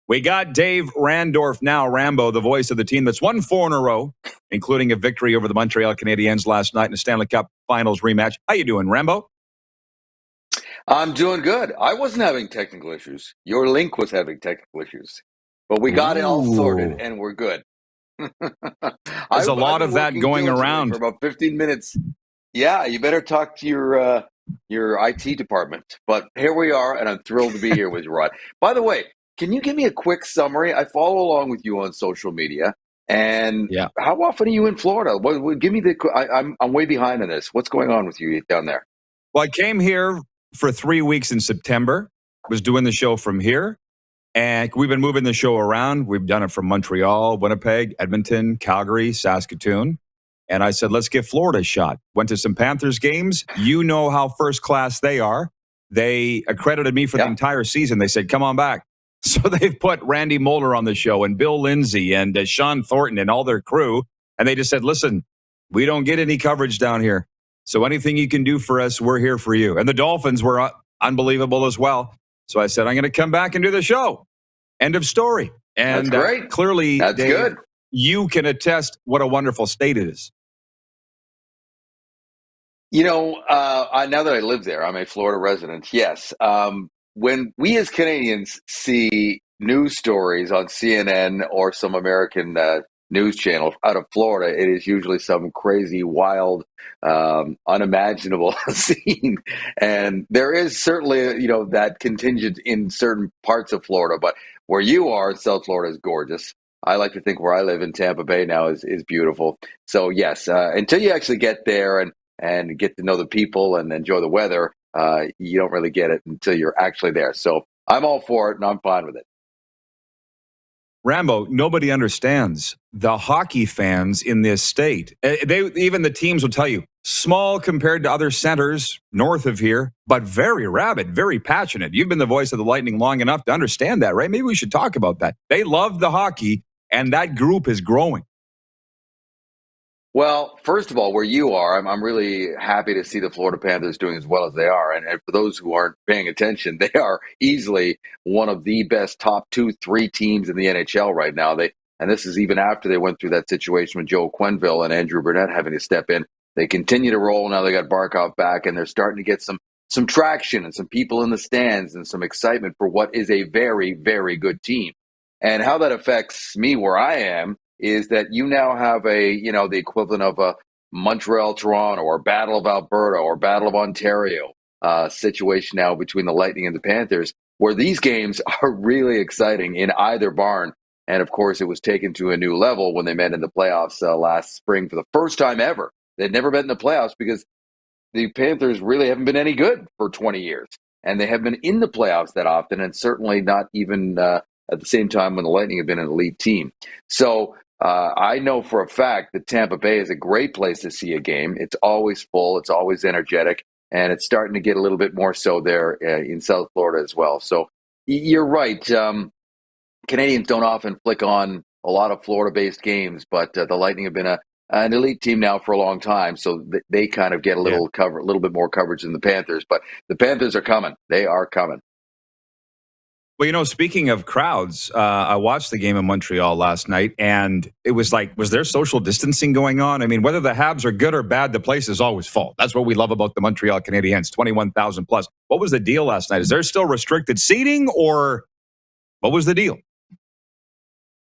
We got Dave Randorf now, Rambo, the voice of the team that's won 4 in a row, including a victory over the Montreal Canadiens last night in a Stanley Cup Finals rematch. How you doing, Rambo? I'm doing good. I wasn't having technical issues. Your link was having technical issues. But we got it all sorted, Ooh. and we're good. There's a I've lot been of that working going diligently for around. about 15 minutes. Yeah, you better talk to your IT department. But here we are, and I'm thrilled to be here with you, Rod. By the way, can you give me a quick summary? I follow along with you on social media. And Yeah. how often are you in Florida? Give me I'm way behind on this. What's going on with you down there? Well, I came here for 3 weeks in September, was doing the show from here. And we've been moving the show around. We've done it from Montreal, Winnipeg, Edmonton, Calgary, Saskatoon. And I said, let's give Florida a shot. Went to some Panthers games. You know how first class they are. They accredited me for the entire season. They said, come on back. So they've put Randy Moller on the show and Bill Lindsay and Sean Thornton and all their crew. And they just said, listen, we don't get any coverage down here. So anything you can do for us, we're here for you. And the Dolphins were unbelievable as well. So I said, I'm going to come back and do the show. End of story. And That's great. Clearly, That's Dave, good. You can attest what a wonderful state it is. Now that I live there, I'm a Florida resident. Yes. When we as Canadians see news stories on CNN or some American news channel out of Florida, it is usually some crazy, wild, unimaginable scene. And there is certainly, that contingent in certain parts of Florida. But where you are, South Florida is gorgeous. I like to think where I live in Tampa Bay now is beautiful. So, yes, until you actually get there and get to know the people and enjoy the weather, you don't really get it until you're actually there. So I'm all for it, and I'm fine with it. Rambo, nobody understands the hockey fans in this state. Even the teams will tell you, small compared to other centers north of here, but very rabid, very passionate. You've been the voice of the Lightning long enough to understand that, right? Maybe we should talk about that. They love the hockey, and that group is growing. Well, first of all, where you are, I'm really happy to see the Florida Panthers doing as well as they are. And for those who aren't paying attention, they are easily one of the best top 2-3 teams in the NHL right now. And this is even after they went through that situation with Joe Quenneville and Andrew Burnett having to step in. They continue to roll. Now they got Barkov back, and they're starting to get some traction and some people in the stands and some excitement for what is a very, very good team. And how that affects me where I am is that you now have the equivalent of a Montreal, Toronto, or Battle of Alberta, or Battle of Ontario situation now between the Lightning and the Panthers, where these games are really exciting in either barn. And of course, it was taken to a new level when they met in the playoffs last spring for the first time ever. They'd never met in the playoffs because the Panthers really haven't been any good for 20 years. And they have been in the playoffs that often, and certainly not even at the same time when the Lightning have been an elite team. So I know for a fact that Tampa Bay is a great place to see a game. It's always full. It's always energetic. And it's starting to get a little bit more so there in South Florida as well. So you're right. Canadians don't often flick on a lot of Florida-based games, but the Lightning have been an elite team now for a long time. So they kind of get a little bit more coverage than the Panthers. But the Panthers are coming. They are coming. Well, speaking of crowds, I watched the game in Montreal last night, and it was like, was there social distancing going on? I mean, whether the Habs are good or bad, the place is always full. That's what we love about the Montreal Canadiens, 21,000 plus. What was the deal last night? Is there still restricted seating, or what was the deal?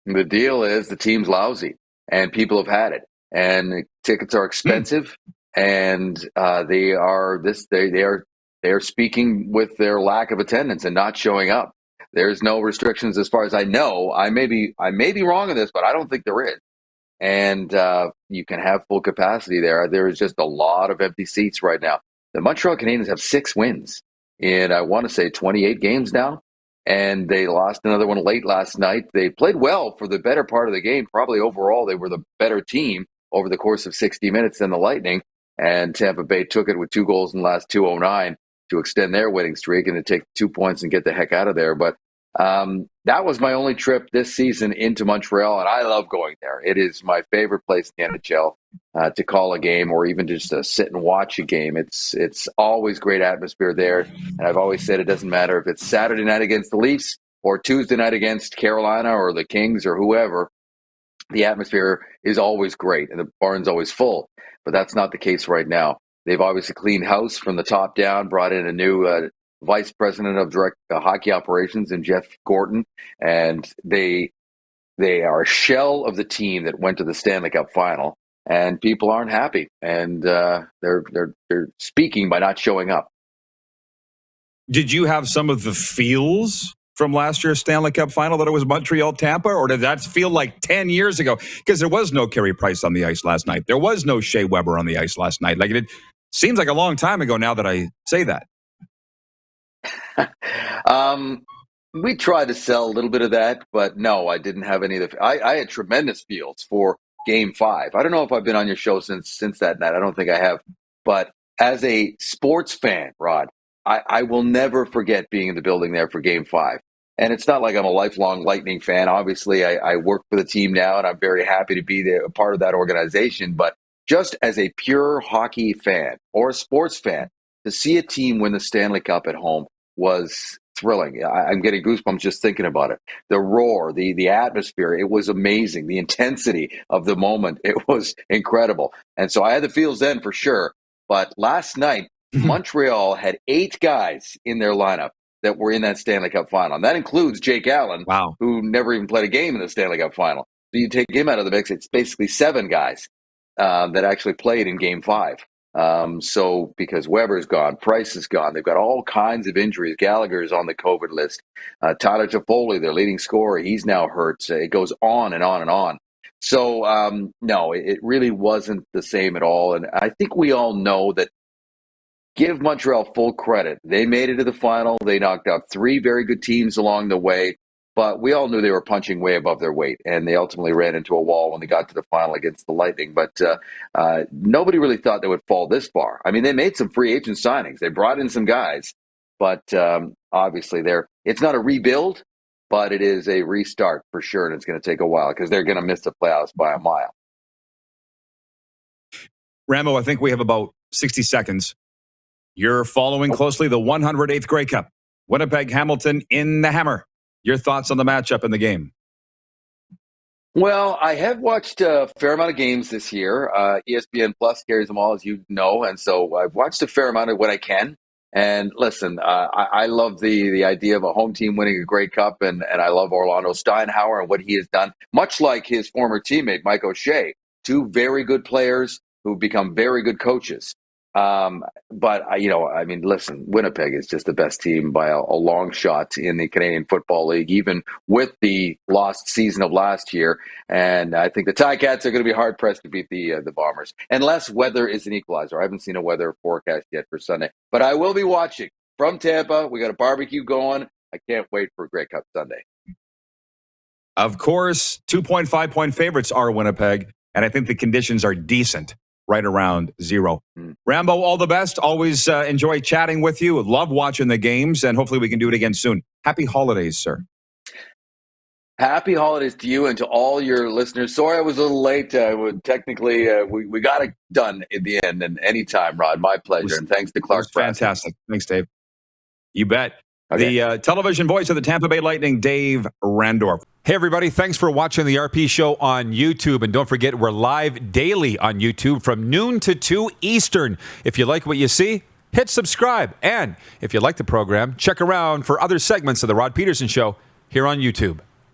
The deal is the team's lousy, and people have had it, and tickets are expensive, and they are speaking with their lack of attendance and not showing up. There's no restrictions as far as I know. I may be wrong on this, but I don't think there is. And you can have full capacity there. There is just a lot of empty seats right now. The Montreal Canadiens have 6 wins in, I want to say, 28 games now. And they lost another one late last night. They played well for the better part of the game. Probably overall, they were the better team over the course of 60 minutes than the Lightning. And Tampa Bay took it with 2 goals in the last 2:09 to extend their winning streak and to take 2 points and get the heck out of there. But that was my only trip this season into Montreal, and I love going there. It is my favorite place in the NHL to call a game or even just to sit and watch a game. It's always great atmosphere there, and I've always said it doesn't matter if it's Saturday night against the Leafs or Tuesday night against Carolina or the Kings or whoever, the atmosphere is always great and the barn's always full. But that's not the case right now. They've obviously cleaned house from the top down, brought in a new vice president of direct hockey operations in Jeff Gorton, and they are a shell of the team that went to the Stanley Cup final, and people aren't happy, and they're speaking by not showing up. Did you have some of the feels from last year's Stanley Cup final that it was Montreal-Tampa, or did that feel like 10 years ago? Because there was no Carey Price on the ice last night. There was no Shea Weber on the ice last night. Like, it seems like a long time ago now that I say that. We tried to sell a little bit of that, but no, I didn't have any of the. I had tremendous feels for Game 5. I don't know if I've been on your show since that night. I don't think I have. But as a sports fan, Rod, I will never forget being in the building there for Game 5. And it's not like I'm a lifelong Lightning fan. Obviously, I work for the team now, and I'm very happy to be there, a part of that organization. But just as a pure hockey fan or a sports fan, to see a team win the Stanley Cup at home was thrilling. I'm getting goosebumps just thinking about it. The roar, the atmosphere, it was amazing. The intensity of the moment, it was incredible. And so I had the feels then for sure. But last night, Montreal had 8 guys in their lineup that were in that Stanley Cup final. And that includes Jake Allen, who never even played a game in the Stanley Cup final. So you take him out of the mix, it's basically 7 guys that actually played in Game 5. So because Weber's gone, Price is gone, they've got all kinds of injuries. Gallagher is on the COVID list. Tyler Toffoli, their leading scorer, he's now hurt. So it goes on and on and on. So no, it really wasn't the same at all. And I think we all know that. Give Montreal full credit. They made it to the final. They knocked out 3 very good teams along the way. But we all knew they were punching way above their weight, and they ultimately ran into a wall when they got to the final against the Lightning. But nobody really thought they would fall this far. I mean, they made some free agent signings. They brought in some guys, but obviously it's not a rebuild, but it is a restart for sure, and it's going to take a while because they're going to miss the playoffs by a mile. Rambo, I think we have about 60 seconds. You're following closely the 108th Grey Cup. Winnipeg-Hamilton in the hammer. Your thoughts on the matchup in the game? Well, I have watched a fair amount of games this year. ESPN Plus carries them all, as you know, and so I've watched a fair amount of what I can. And listen, I love the idea of a home team winning a Grey Cup, and I love Orlando Steinhauer and what he has done, much like his former teammate, Mike O'Shea. 2 very good players who've become very good coaches. But I mean, listen, Winnipeg is just the best team by a long shot in the Canadian Football League, even with the lost season of last year. And I think the Ticats are going to be hard pressed to beat the Bombers, unless weather is an equalizer. I haven't seen a weather forecast yet for Sunday, but I will be watching from Tampa. We got a barbecue going. I can't wait for a Grey Cup Sunday. Of course, 2.5-point favorites are Winnipeg, and I think the conditions are decent. Right around 0. Rambo, all the best. Always enjoy chatting with you. Love watching the games, and hopefully we can do it again soon. Happy holidays, sir. Happy holidays to you and to all your listeners. Sorry I was a little late. Technically, we got it done in the end, and anytime, Rod. My pleasure. And thanks to Clark. Fantastic. Thanks, Dave. You bet. Okay. The television voice of the Tampa Bay Lightning, Dave Randorf. Hey, everybody. Thanks for watching the RP Show on YouTube. And don't forget, we're live daily on YouTube from noon to 2 Eastern. If you like what you see, hit subscribe. And if you like the program, check around for other segments of The Rod Pedersen Show here on YouTube.